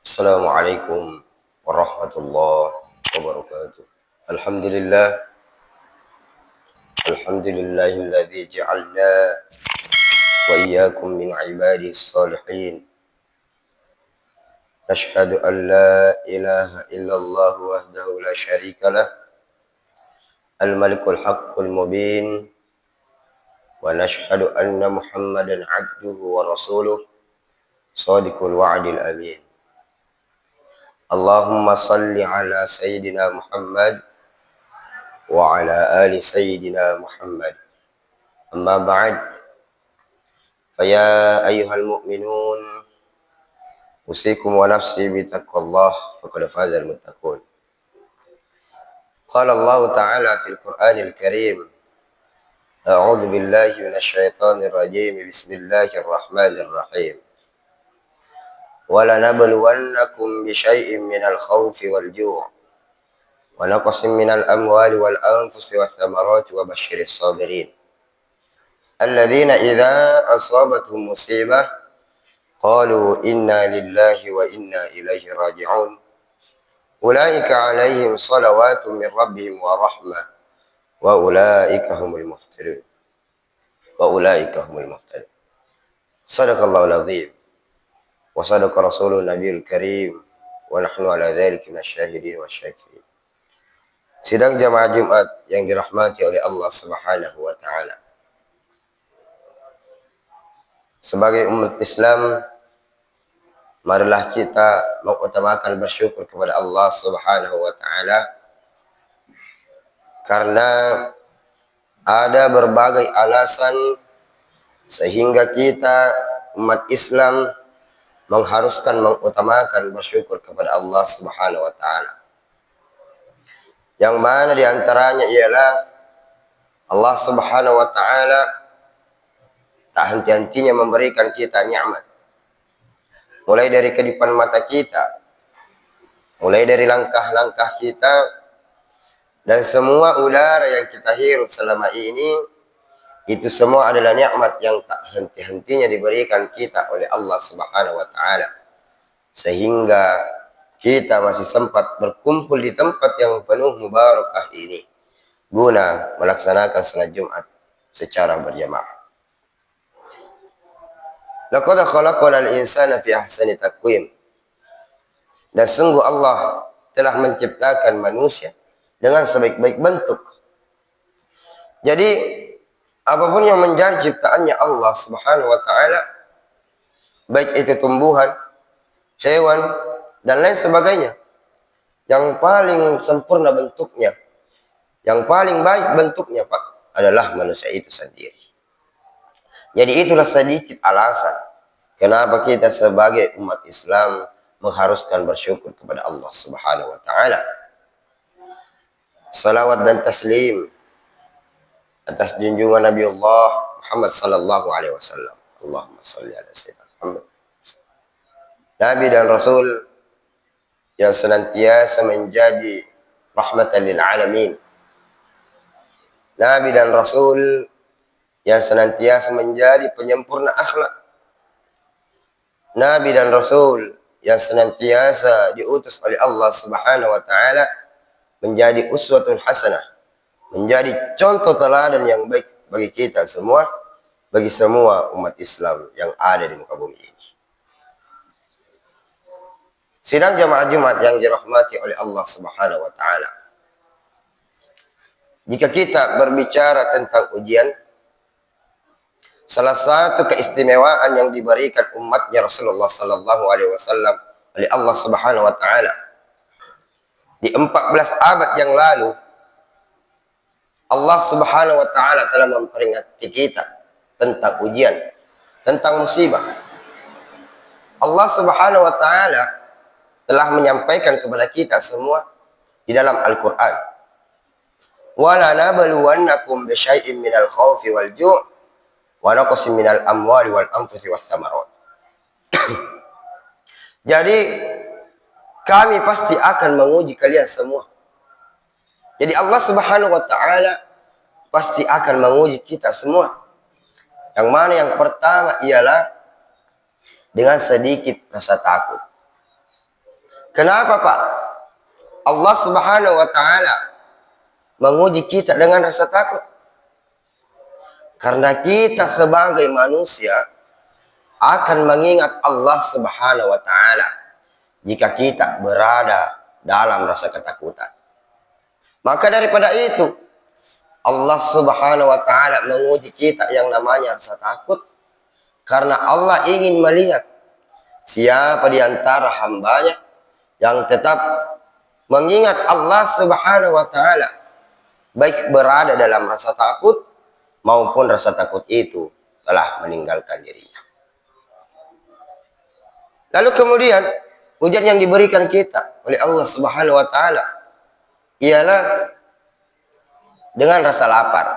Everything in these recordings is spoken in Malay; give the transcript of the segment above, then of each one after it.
Assalamualaikum warahmatullahi wabarakatuh. Alhamdulillah, alhamdulillahilladzi ja'alna wa iyyakum min ibadihi shalihin. Nashhadu an la ilaha illallah wahdahu la syarika lah, al-malikul haqqul mubin, wa nashhadu anna Muhammadan abduhu wa rasuluh, shadiqul wa'dil amin. Allahumma salli ala sayyidina Muhammad wa ala ali sayyidina Muhammad. Amma ba'd, faya ayyuhal mu'minun, usikum wa nafsi bitaqwallah faqad fazal muttaqun. Qala Allah ta'ala fil Qur'anil Karim, a'udzu billahi minasyaitonir rajim, bismillahirrahmanir rahim. وَلَنَبْلُوَنَّكُمْ بِشَيْءٍ مِّنَ الْخَوْفِ وَالْجُوعِ وَنَقْصٍ مِّنَ الْأَمْوَالِ وَالْأَنفُسِ وَالثَّمَرَاتِ وَبَشِّرِ الصَّابِرِينَ الَّذِينَ إِذَا أَصَابَتْهُم مُّصِيبَةٌ قَالُوا إِنَّا لِلَّهِ وَإِنَّا إِلَيْهِ رَاجِعُونَ أُولَٰئِكَ عَلَيْهِمْ صَلَوَاتٌ مِّن رَّبِّهِمْ وَرَحْمَةٌ وَأُولَٰئِكَ هُمُ الْمُهْتَدُونَ. صدق الله العظيم wa sadaqa rasulun nabiyul karim wa nahnu ala dzalika minasyahidin wasyakirin. Sidang jamaah Jumat yang dirahmati oleh Allah Subhanahu wa taala. Sebagai umat Islam, marilah kita mengutamakan bersyukur kepada Allah Subhanahu wa taala karena ada berbagai alasan sehingga kita umat Islam mengharuskan mengutamakan bersyukur kepada Allah Subhanahu wa taala. Yang mana diantaranya ialah Allah Subhanahu wa taala tak henti-hentinya memberikan kita nikmat. Mulai dari kedipan mata kita, mulai dari langkah-langkah kita, dan semua udara yang kita hirup selama ini, itu semua adalah nikmat yang tak henti-hentinya diberikan kita oleh Allah Subhanahu wa taala. Sehingga kita masih sempat berkumpul di tempat yang penuh mubarakah ini guna melaksanakan salat Jumat secara berjamaah. Laqad khalaqnal insana fi ahsani taqwim. Dan sungguh Allah telah menciptakan manusia dengan sebaik-baik bentuk. Jadi apapun yang menjadi ciptaannya Allah Subhanahu wa taala, baik itu tumbuhan, hewan, dan lain sebagainya, yang paling sempurna bentuknya, yang paling baik bentuknya, Pak, adalah manusia itu sendiri. Jadi itulah sedikit alasan kenapa kita sebagai umat Islam mengharuskan bersyukur kepada Allah Subhanahu wa taala. Salawat dan taslim atas junjungan Nabi Allah Muhammad sallallahu alaihi wasallam. Allahumma shalli ala sayyidina Muhammad. Nabi dan Rasul yang senantiasa menjadi rahmatan lil alamin. Nabi dan Rasul yang senantiasa menjadi penyempurna akhlak. Nabi dan Rasul yang senantiasa diutus oleh Allah Subhanahu wa taala menjadi uswatun hasanah, menjadi contoh teladan yang baik bagi kita semua, bagi semua umat Islam yang ada di muka bumi ini. Sidang jamaah Jumat yang dirahmati oleh Allah Subhanahu wa taala. Jika kita berbicara tentang ujian, salah satu keistimewaan yang diberikan umatnya Rasulullah sallallahu alaihi wasallam oleh Allah Subhanahu wa taala di 14 abad yang lalu, Allah Subhanahu wa taala telah memperingati kita tentang ujian, tentang musibah. Allah Subhanahu wa taala telah menyampaikan kepada kita semua di dalam Al-Qur'an. Wala nabluwannakum bisyai'in minal khaufi wal ju' wa naqsin minal amwali wal anfusi was thamarat. Jadi kami pasti akan menguji kalian semua. Jadi Allah Subhanahu wa taala pasti akan menguji kita semua. Yang mana yang pertama ialah dengan sedikit rasa takut. Kenapa Pak? Allah Subhanahu wa Ta'ala menguji kita dengan rasa takut. Karena kita sebagai manusia akan mengingat Allah Subhanahu wa Ta'ala jika kita berada dalam rasa ketakutan. Maka daripada itu, Allah Subhanahu wa Ta'ala menguji kita yang namanya rasa takut, karena Allah ingin melihat siapa di antara hambanya yang tetap mengingat Allah Subhanahu wa Ta'ala, baik berada dalam rasa takut maupun rasa takut itu telah meninggalkan dirinya. Lalu kemudian ujian yang diberikan kita oleh Allah Subhanahu wa Ta'ala ialah dengan rasa lapar.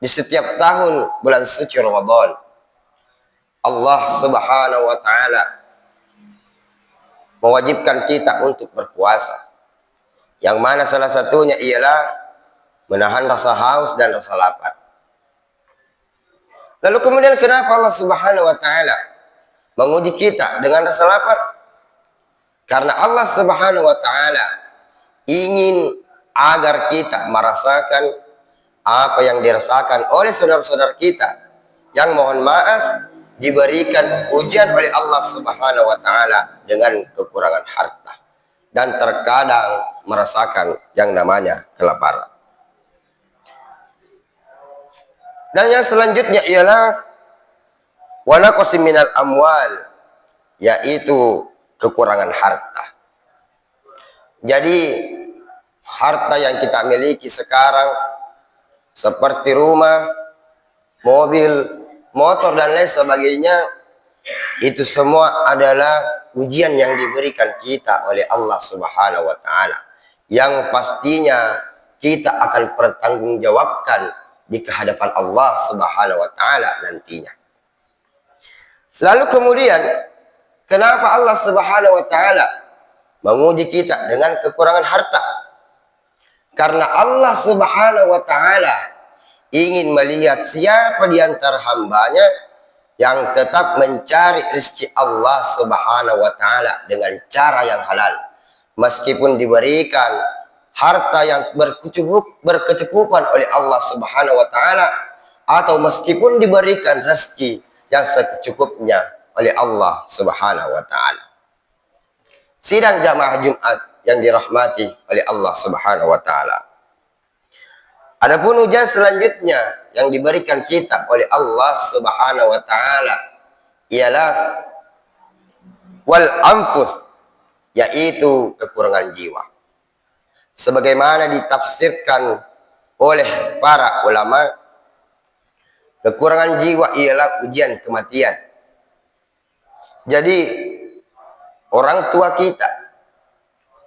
Di setiap tahun bulan suci Ramadan, Allah Subhanahu wa Ta'ala mewajibkan kita untuk berpuasa, yang mana salah satunya ialah menahan rasa haus dan rasa lapar. Lalu kemudian kenapa Allah Subhanahu wa Ta'ala menguji kita dengan rasa lapar? Karena Allah Subhanahu wa Ta'ala ingin agar kita merasakan apa yang dirasakan oleh saudara-saudara kita yang mohon maaf diberikan ujian oleh Allah Subhanahu wa Ta'ala dengan kekurangan harta dan terkadang merasakan yang namanya kelaparan. Dan yang selanjutnya ialah wa naqsi minal amwal, yaitu kekurangan harta. Jadi harta yang kita miliki sekarang seperti rumah, mobil, motor dan lain sebagainya, itu semua adalah ujian yang diberikan kita oleh Allah Subhanahu wa Ta'ala, yang pastinya kita akan pertanggungjawabkan di kehadapan Allah Subhanahu wa Ta'ala nantinya. Lalu kemudian kenapa Allah Subhanahu wa Ta'ala menguji kita dengan kekurangan harta? Karena Allah Subhanahu wa Ta'ala ingin melihat siapa di antara hambanya yang tetap mencari rezeki Allah Subhanahu wa Ta'ala dengan cara yang halal, meskipun diberikan harta yang berkecukupan oleh Allah Subhanahu wa Ta'ala, atau meskipun diberikan rezeki yang secukupnya oleh Allah Subhanahu wa Ta'ala. Sidang jamaah Jumat yang dirahmati oleh Allah Subhanahu wa Ta'ala. Adapun ujian selanjutnya yang diberikan kita oleh Allah Subhanahu wa Ta'ala ialah wal anfus, yaitu kekurangan jiwa. Sebagaimana ditafsirkan oleh para ulama, kekurangan jiwa ialah ujian kematian. Jadi orang tua kita,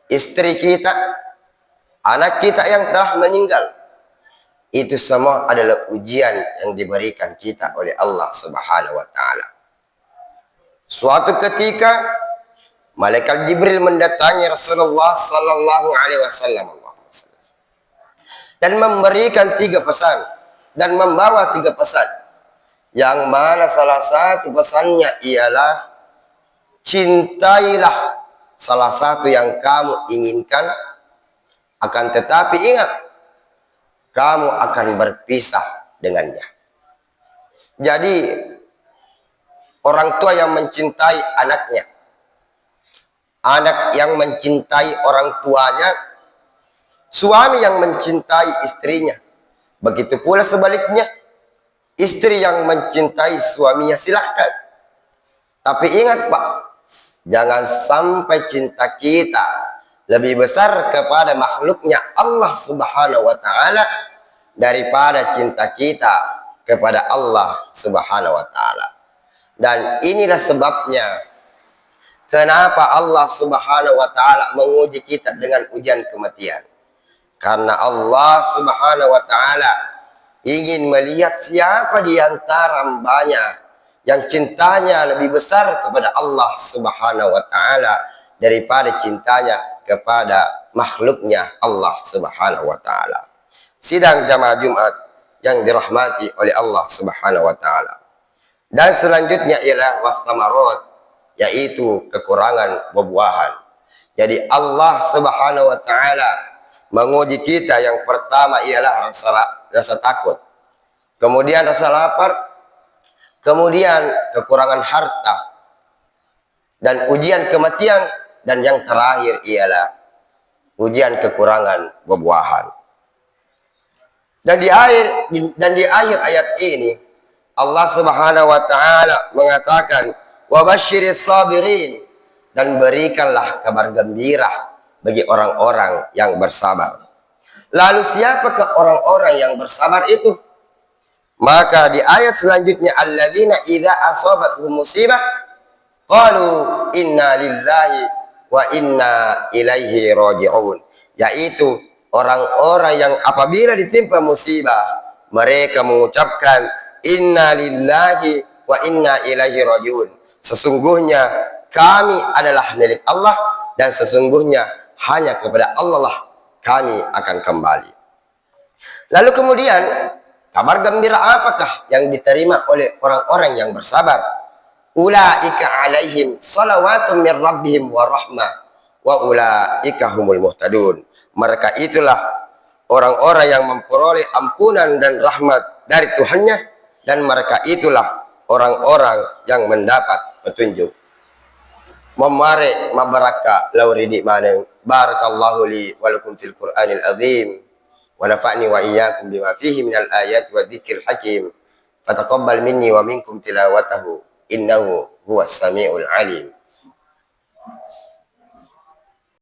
istri kita, anak kita yang telah meninggal, itu semua adalah ujian yang diberikan kita oleh Allah Subhanahu wa Ta'ala. Suatu ketika malaikat Jibril mendatangi Rasulullah sallallahu alaihi wasallam dan memberikan 3 pesan dan membawa 3 pesan, yang mana salah satu pesannya ialah cintailah salah satu yang kamu inginkan, akan tetapi ingat kamu akan berpisah dengannya. Jadi orang tua yang mencintai anaknya, anak yang mencintai orang tuanya, suami yang mencintai istrinya, begitu pula sebaliknya, istri yang mencintai suaminya, silahkan. Tapi ingat Pak, jangan sampai cinta kita lebih besar kepada makhluknya Allah Subhanahu wa Ta'ala daripada cinta kita kepada Allah Subhanahu wa Ta'ala. Dan inilah sebabnya kenapa Allah Subhanahu wa Ta'ala menguji kita dengan ujian kematian. Karena Allah Subhanahu wa Ta'ala ingin melihat siapa di antara hambanya yang cintanya lebih besar kepada Allah Subhanahu wa Ta'ala daripada cintanya kepada makhluknya Allah Subhanahu wa Ta'ala. Sidang jamaah Jumat yang dirahmati oleh Allah Subhanahu wa Ta'ala. Dan selanjutnya ialah wasamarat, yaitu kekurangan buah-buahan. Jadi Allah Subhanahu wa taala menguji kita, yang pertama ialah rasa takut, kemudian rasa lapar, kemudian kekurangan harta, dan ujian kematian, dan yang terakhir ialah ujian kekurangan buah-buahan. Dan di akhir ayat ini Allah Subhanahu wa taala mengatakan, wa basyiris sabirin, dan berikanlah kabar gembira bagi orang-orang yang bersabar. Lalu siapakah orang-orang yang bersabar itu? Maka di ayat selanjutnya, alladzina idza asabatuhum musibah qalu inna lillahi wa inna ilaihi raji'un, yaitu orang-orang yang apabila ditimpa musibah mereka mengucapkan inna lillahi wa inna ilaihi raji'un, sesungguhnya kami adalah milik Allah dan sesungguhnya hanya kepada Allah lah kami akan kembali. Lalu kemudian kabar gembira apakah yang diterima oleh orang-orang yang bersabar? Ulaika alaihim salawatun min rabbihim wa rahmah wa ulaika humul muhtadun. Mereka itulah orang-orang yang memperoleh ampunan dan rahmat dari Tuhannya, dan mereka itulah orang-orang yang mendapat petunjuk. Memare mabaraka lauridi maneng barakallahu li wa lakum fil qur'anil azim wa nafa'ni wa iyyakum bima fihi minal ayati wa dzikril hakim fataqabbal minni wa minkum tilawatahu innahu huwas samiul alim.